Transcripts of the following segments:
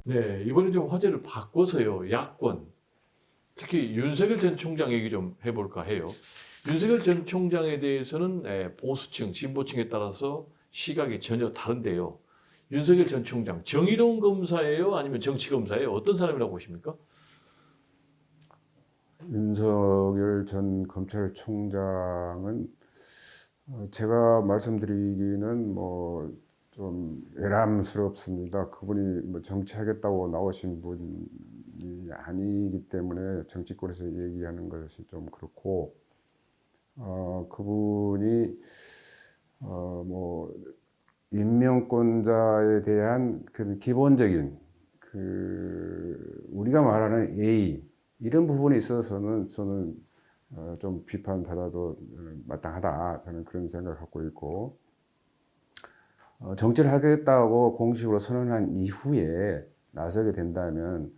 네, 이번에 좀 화제를 바꿔서요. 야권, 특히 윤석열 전 총장 얘기 좀 해볼까 해요. 윤석열 전 총장에 대해서는 보수층, 진보층에 따라서 시각이 전혀 다른데요. 윤석열 전 총장, 정의로운 검사예요? 아니면 정치 검사예요? 어떤 사람이라고 보십니까? 윤석열 전 검찰총장은 제가 말씀드리기는 뭐 좀 외람스럽습니다. 그분이 뭐 정치하겠다고 나오신 분이 아니기 때문에 정치권에서 얘기하는 것이 좀 그렇고, 그분이 뭐 임명권자에 대한 그 기본적인 우리가 말하는 예의 이런 부분에 있어서는 저는 좀 비판받아도 마땅하다, 저는 그런 생각을 갖고 있고, 정치를 하겠다고 공식으로 선언한 이후에 나서게 된다면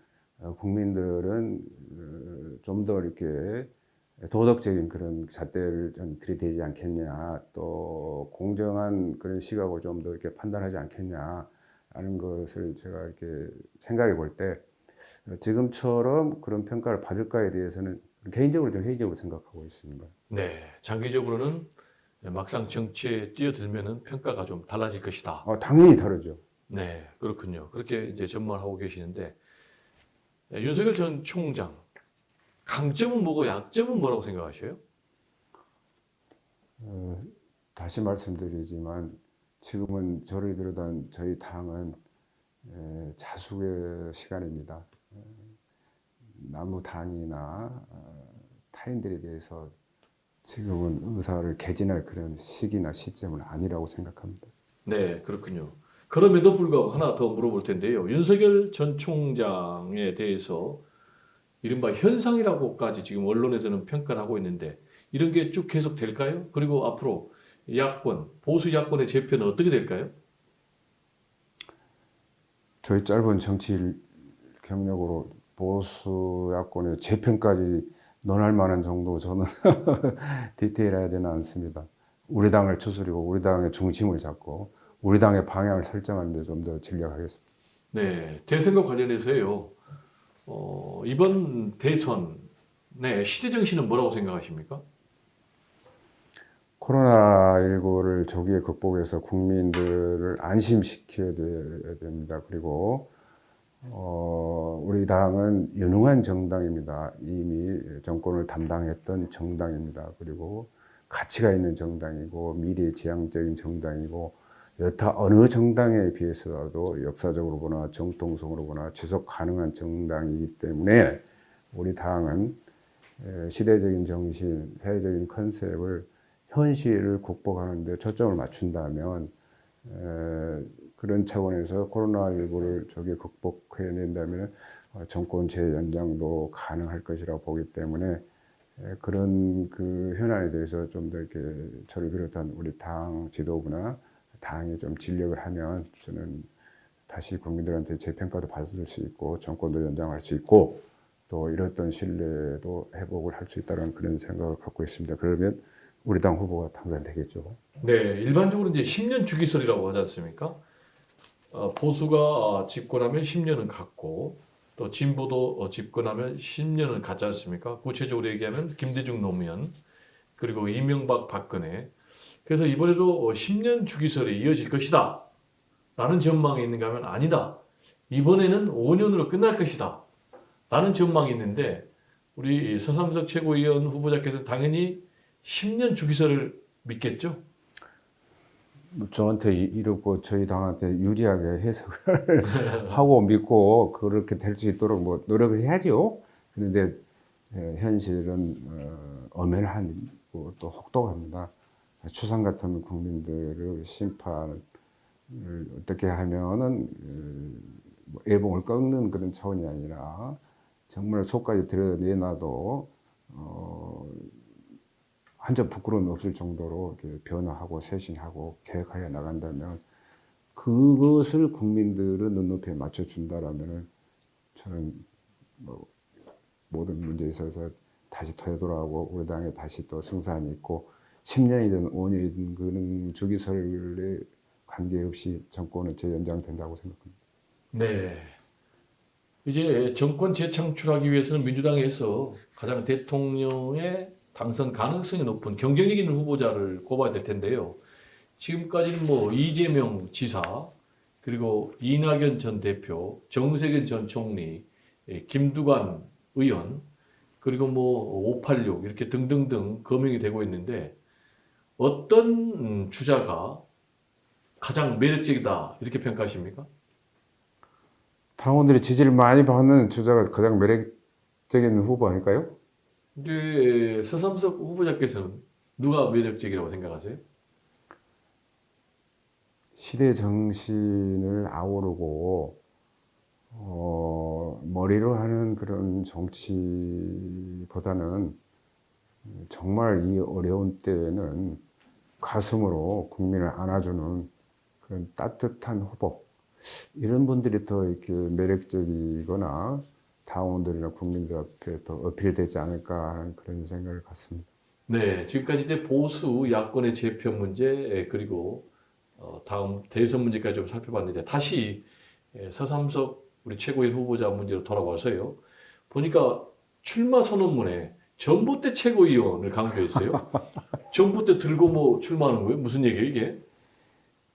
국민들은 좀 더 이렇게 도덕적인 그런 잣대를 좀 들이대지 않겠냐, 또 공정한 그런 시각으로 좀 더 이렇게 판단하지 않겠냐 하는 것을 제가 이렇게 생각해 볼 때, 지금처럼 그런 평가를 받을까에 대해서는 개인적으로 좀 회의적으로 생각하고 있습니다. 네, 장기적으로는 막상 정치에 뛰어들면은 평가가 좀 달라질 것이다. 당연히 다르죠. 네, 그렇군요. 그렇게 이제 전망하고 계시는데 윤석열 전 총장 강점은 뭐고 약점은 뭐라고 생각하셔요? 다시 말씀드리지만 지금은 저를 비롯한 저희 당은 자숙의 시간입니다. 남의 당이나 타인들에 대해서 지금은 의사를 개진할 그런 시기나 시점은 아니라고 생각합니다. 네, 그렇군요. 그럼에도 불구하고 하나 더 물어볼 텐데요. 윤석열 전 총장에 대해서 이른바 현상이라고까지 지금 언론에서는 평가를 하고 있는데 이런 게 쭉 계속 될까요? 그리고 앞으로 야권, 보수 야권의 재편은 어떻게 될까요? 저희 짧은 정치 경력으로 보수 야권의 재편까지 논할 만한 정도 저는 디테일하지는 않습니다. 우리 당을 추스리고 우리 당의 중심을 잡고 우리 당의 방향을 설정하는 데 좀 더 전략하겠습니다. 네, 대선과 관련해서요. 이번 대선의 시대 정신은 뭐라고 생각하십니까? 코로나19를 조기에 극복해서 국민들을 안심시켜야 됩니다. 그리고 우리 당은 유능한 정당입니다. 이미 정권을 담당했던 정당입니다. 그리고 가치가 있는 정당이고 미래지향적인 정당이고 여타 어느 정당에 비해서라도 역사적으로 보나 정통성으로 보나 지속 가능한 정당이기 때문에 우리 당은 시대적인 정신, 사회적인 컨셉을 현실을 극복하는 데 초점을 맞춘다면 그런 차원에서 코로나19를 저기 극복해낸다면 정권 재연장도 가능할 것이라고 보기 때문에 그런 그 현안에 대해서 좀 더 이렇게 저를 비롯한 우리 당 지도부나 당이 좀 진력을 하면 저는 다시 국민들한테 재평가도 받을 수 있고 정권도 연장할 수 있고 또 이랬던 신뢰도 회복을 할 수 있다는 그런 생각을 갖고 있습니다. 그러면 우리 당 후보가 당선되겠죠. 네, 일반적으로 이제 10년 주기설이라고 하지 않습니까? 보수가 집권하면 10년은 갖고 또 진보도 집권하면 10년은 갖지 않습니까? 구체적으로 얘기하면 김대중 노무현 그리고 이명박 박근혜. 그래서 이번에도 10년 주기설이 이어질 것이다 라는 전망이 있는가 하면 아니다. 이번에는 5년으로 끝날 것이다 라는 전망이 있는데 우리 서삼석 최고위원 후보자께서는 당연히 10년 주기설을 믿겠죠? 저한테 이렇고 저희 당한테 유리하게 해석을 하고 믿고 그렇게 될 수 있도록 뭐 노력을 해야죠. 그런데 현실은 엄연하고 또 혹독합니다. 추상 같은 국민들을 심판을 어떻게 하면은 뭐 애봉을 꺾는 그런 차원이 아니라 정말 속까지 드러내놔도 한 점 부끄러움이 없을 정도로 이렇게 변화하고 쇄신하고 계획하여 나간다면 그것을 국민들은 눈높이에 맞춰준다라면 저는 뭐 모든 문제에 있어서 다시 되돌아오고 우리 당에 다시 또 승산이 있고 10년이든 5년이든 그런 주기설에 관계없이 정권은 재연장된다고 생각합니다. 네. 이제 정권 재창출하기 위해서는 민주당에서 가장 대통령의 당선 가능성이 높은 경쟁력 있는 후보자를 꼽아야 될 텐데요. 지금까지는 뭐 이재명 지사, 그리고 이낙연 전 대표, 정세균 전 총리, 김두관 의원, 그리고 뭐 586 이렇게 등등등 거명이 되고 있는데 어떤 주자가 가장 매력적이다 이렇게 평가하십니까? 당원들이 지지를 많이 받는 주자가 가장 매력적인 후보 아닐까요? 이제 서삼석 후보자께서는 누가 매력적이라고 생각하세요? 시대 정신을 아우르고 머리로 하는 그런 정치보다는 정말 이 어려운 때에는 가슴으로 국민을 안아주는 그런 따뜻한 후보, 이런 분들이 더 이렇게 매력적이거나 당원들이나 국민들 앞에 더 어필되지 않을까 하는 그런 생각을 갖습니다. 네, 지금까지 이제 보수 야권의 재편 문제 그리고 다음 대선 문제까지 좀 살펴봤는데 다시 서삼석 우리 최고위원 후보자 문제로 돌아와서요. 보니까 출마 선언문에 전봇대 최고위원을 강조했어요. 전봇대 들고 뭐 출마하는 거예요? 무슨 얘기예요 이게?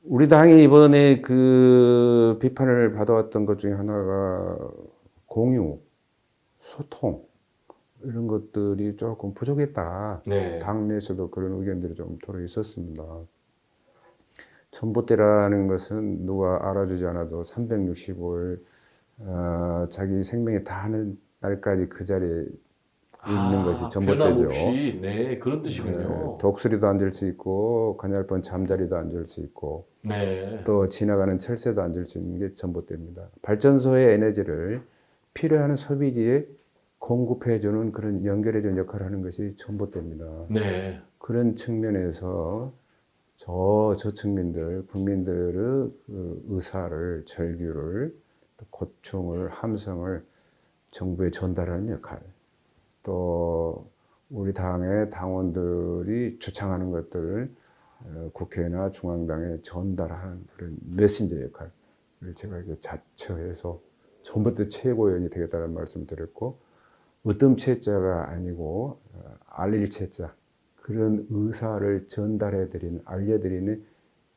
우리 당이 이번에 그 비판을 받아왔던 것 중에 하나가 공유, 소통 이런 것들이 조금 부족했다. 네. 당내에서도 그런 의견들이 좀 토로 있었습니다. 전봇대라는 것은 누가 알아주지 않아도 365일 자기 생명이 다하는 날까지 그 자리에 있는 것이 전봇대죠. 변함없이 네 그런 뜻이군요. 독수리도 앉을 수 있고 가냘픈 잠자리도 앉을 수 있고 네. 또 지나가는 철새도 앉을 수 있는 게 전봇대입니다. 발전소의 에너지를 필요한 소비지에 공급해주는 그런 연결해주는 역할을 하는 것이 전봇대입니다. 네. 그런 측면에서 저층민들, 국민들의 그 의사를, 절규를, 또 고충을, 함성을 정부에 전달하는 역할, 또 우리 당의 당원들이 주창하는 것들을 국회나 중앙당에 전달하는 그런 메신저 역할을 제가 이렇게 자처해서 전봇대 최고위원이 되겠다는 말씀을 드렸고, 으뜸체자가 아니고 알릴 체자, 그런 의사를 전달해드리는, 알려드리는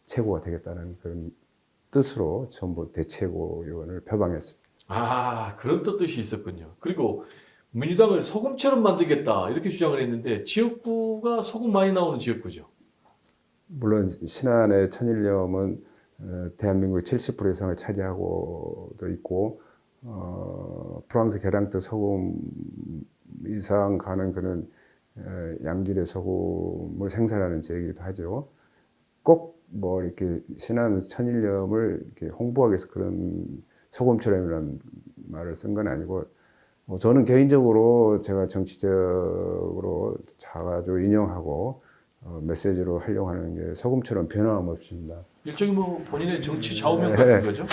최고가 되겠다는 그런 뜻으로 전봇대 최고위원을 표방했습니다. 아 그런 또 뜻이 있었군요. 그리고 민주당을 소금처럼 만들겠다 이렇게 주장을 했는데 지역구가 소금 많이 나오는 지역구죠. 물론 신안의 천일염은 대한민국의 70% 이상을 차지하고도 있고 프랑스 계량도 소금 이상 가는 그런 양질의 소금을 생산하는 지역이기도 하죠. 꼭 뭐 이렇게 신안 천일염을 이렇게 홍보하기 위해서 그런 소금처럼이라는 말을 쓴 건 아니고, 저는 개인적으로 제가 정치적으로 자주 인용하고 메시지로 활용하는 게 소금처럼 변함없습니다. 일종의 뭐 본인의 정치 좌우명 같은 거죠.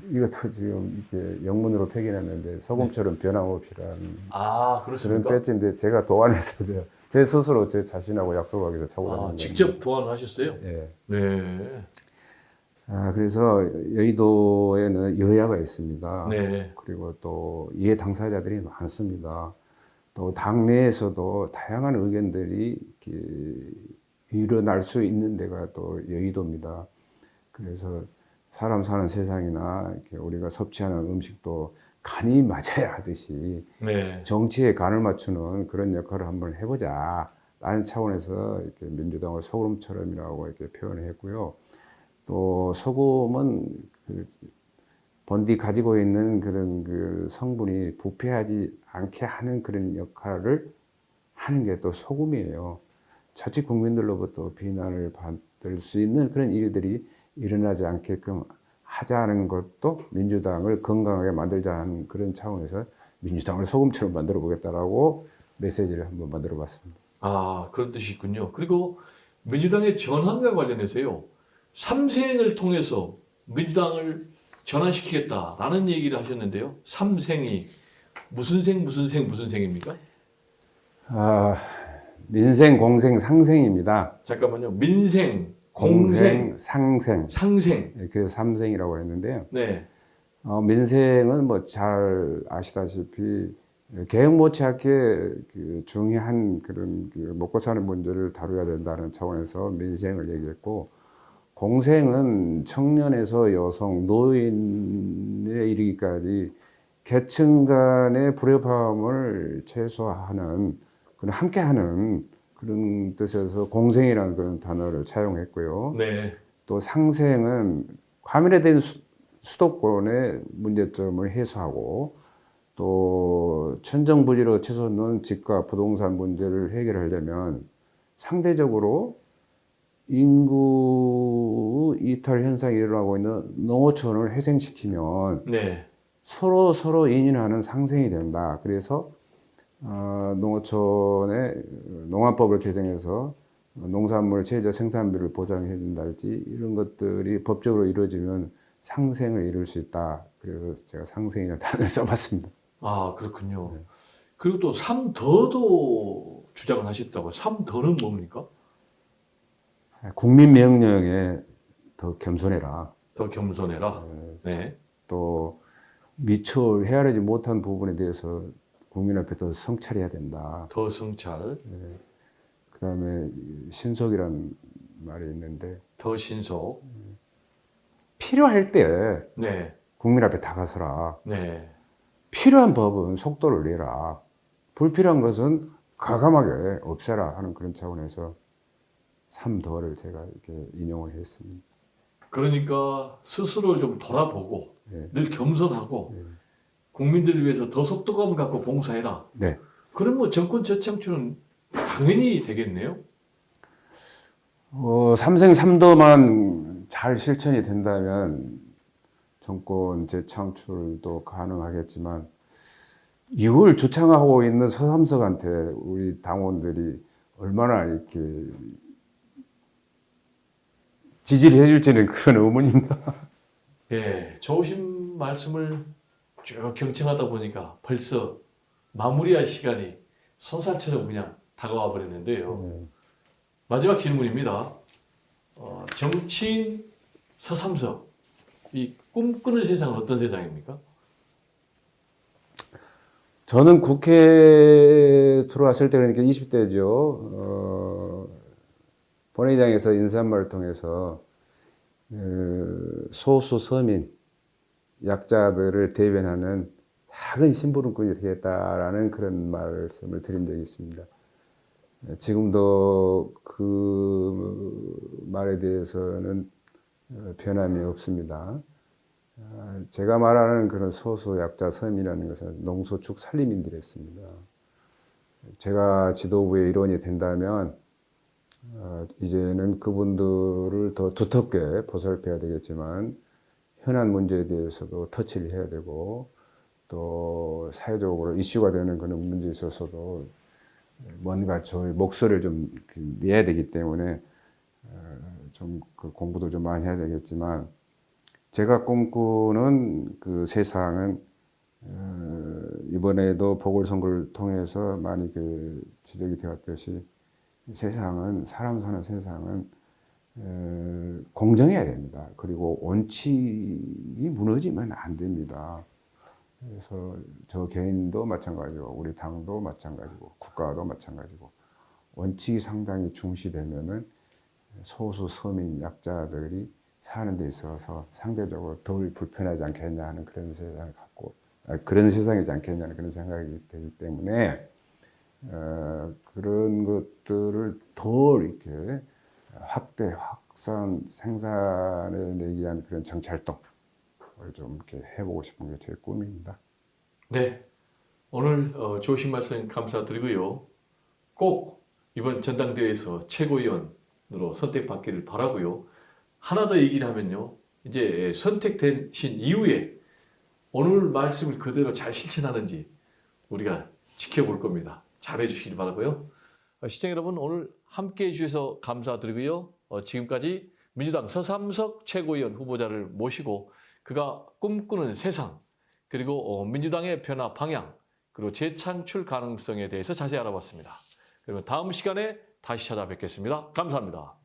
이것도 지금 이렇게 영문으로 표기했는데 소금처럼 변함없이라는 아 그런 그렇습니까? 배지인데 제가 도안해서 제 스스로 제 자신하고 약속하기 위해서 차고 다니는 직접 도안을 하셨어요? 예. 네. 그래서 여의도에는 여야가 있습니다. 네. 그리고 또 이해 당사자들이 많습니다. 또 당내에서도 다양한 의견들이 이렇게 일어날 수 있는 데가 또 여의도입니다. 그래서 사람 사는 세상이나 이렇게 우리가 섭취하는 음식도 간이 맞아야 하듯이 네. 정치에 간을 맞추는 그런 역할을 한번 해보자 라는 차원에서 이렇게 민주당을 소금처럼이라고 이렇게 표현을 했고요. 또 소금은 그 본디 가지고 있는 그런 그 성분이 부패하지 않게 하는 그런 역할을 하는 게 또 소금이에요. 자칫 국민들로부터 비난을 받을 수 있는 그런 일들이 일어나지 않게끔 하자는 것도 민주당을 건강하게 만들자는 그런 차원에서 민주당을 소금처럼 만들어 보겠다라고 메시지를 한번 만들어 봤습니다. 아 그런 뜻이 있군요. 그리고 민주당의 전환과 관련해서요. 삼생을 통해서 민주당을 전환시키겠다라는 얘기를 하셨는데요. 삼생이 무슨 생 무슨 생 무슨 생입니까? 민생, 공생, 상생입니다. 잠깐만요. 민생, 공생, 공생, 상생. 상생. 그래서 삼생이라고 했는데요. 네. 민생은 뭐 잘 아시다시피 개혁 못지않게 그 중요한 그런 그 먹고 사는 문제를 다뤄야 된다는 차원에서 민생을 얘기했고, 공생은 청년에서 여성, 노인에 이르기까지 계층 간의 불협화음을 최소화하는 그런 함께하는 그런 뜻에서 공생이라는 그런 단어를 차용했고요. 네. 또 상생은 과밀화된 수도권의 문제점을 해소하고, 또 천정부지로 치솟는 집과 부동산 문제를 해결하려면 상대적으로 인구 이탈 현상이 일어나고 있는 농어촌을 회생시키면 네. 서로 인인하는 상생이 된다. 그래서 농어촌의 농안법을 개정해서 농산물 최저 생산비를 보장해 준다든지 이런 것들이 법적으로 이루어지면 상생을 이룰 수 있다. 그래서 제가 상생이라는 단어를 써봤습니다. 아, 그렇군요. 그리고 또 3더도 주장을 하셨다고요. 3더는 뭡니까? 국민 명령에 더 겸손해라. 더 겸손해라. 네. 또 미처 헤아리지 못한 부분에 대해서 국민 앞에 더 성찰해야 된다. 더 성찰, 그다음에 신속이라는 말이 있는데, 더 신속. 필요할 때 네. 국민 앞에 다가서라. 네. 필요한 법은 속도를 내라. 불필요한 것은 과감하게 없애라 하는 그런 차원에서 3더를 제가 이렇게 인용을 했습니다. 그러니까 스스로를 좀 돌아보고 네. 늘 겸손하고 국민들을 위해서 더 속도감 갖고 봉사해라. 네. 그럼 뭐 정권 재창출은 당연히 되겠네요. 삼생 삼더만 잘 실천이 된다면 정권 재창출도 가능하겠지만, 이걸 주창하고 있는 서삼석한테 우리 당원들이 얼마나 이렇게 지지를 해줄지는 그건 의문입니다. 예, 좋으신 말씀을 쭉 경청하다 보니까 벌써 마무리할 시간이 손살처럼 그냥 다가와 버렸는데요. 마지막 질문입니다. 정치인 서삼석, 이 꿈꾸는 세상은 어떤 세상입니까? 저는 국회에 들어왔을 때, 그러니까 20대죠. 본회의장에서 인사말을 통해서 소수 서민, 약자들을 대변하는 작은 심부름꾼이 되겠다라는 그런 말씀을 드린 적이 있습니다. 지금도 그 말에 대해서는 변함이 없습니다. 제가 말하는 그런 소수 약자 서민이라는 것은 농소축 산림인들이었습니다. 제가 지도부의 일원이 된다면 이제는 그분들을 더 두텁게 보살펴야 되겠지만, 현안 문제에 대해서도 터치를 해야 되고, 또 사회적으로 이슈가 되는 그런 문제에 있어서도 뭔가 저희 목소리를 좀 내야 되기 때문에 좀 그 공부도 좀 많이 해야 되겠지만, 제가 꿈꾸는 그 세상은 이번에도 보궐선거를 통해서 많이 그 지적이 되었듯이, 세상은, 사람 사는 세상은 공정해야 됩니다. 그리고 원칙이 무너지면 안 됩니다. 그래서 저 개인도 마찬가지고, 우리 당도 마찬가지고, 국가도 마찬가지고, 원칙이 상당히 중시되면은 소수 서민 약자들이 사는 데 있어서 상대적으로 덜 불편하지 않겠냐 하는 그런 세상을 갖고, 그런 세상이지 않겠냐는 그런 생각이 되기 때문에, 그런 것들을 더 이렇게 확대, 확산, 생산을 내기 위한 그런 정치활동을 좀 이렇게 해보고 싶은 게 제 꿈입니다. 네, 오늘 좋으신 말씀 감사드리고요. 꼭 이번 전당대회에서 최고위원으로 선택받기를 바라고요. 하나 더 얘기를 하면요, 이제 선택되신 이후에 오늘 말씀을 그대로 잘 실천하는지 우리가 지켜볼 겁니다. 잘해 주시길 바라고요. 시청자 여러분, 오늘 함께해 주셔서 감사드리고요. 지금까지 민주당 서삼석 최고위원 후보자를 모시고 그가 꿈꾸는 세상, 그리고 민주당의 변화 방향, 그리고 재창출 가능성에 대해서 자세히 알아봤습니다. 그러면 다음 시간에 다시 찾아뵙겠습니다. 감사합니다.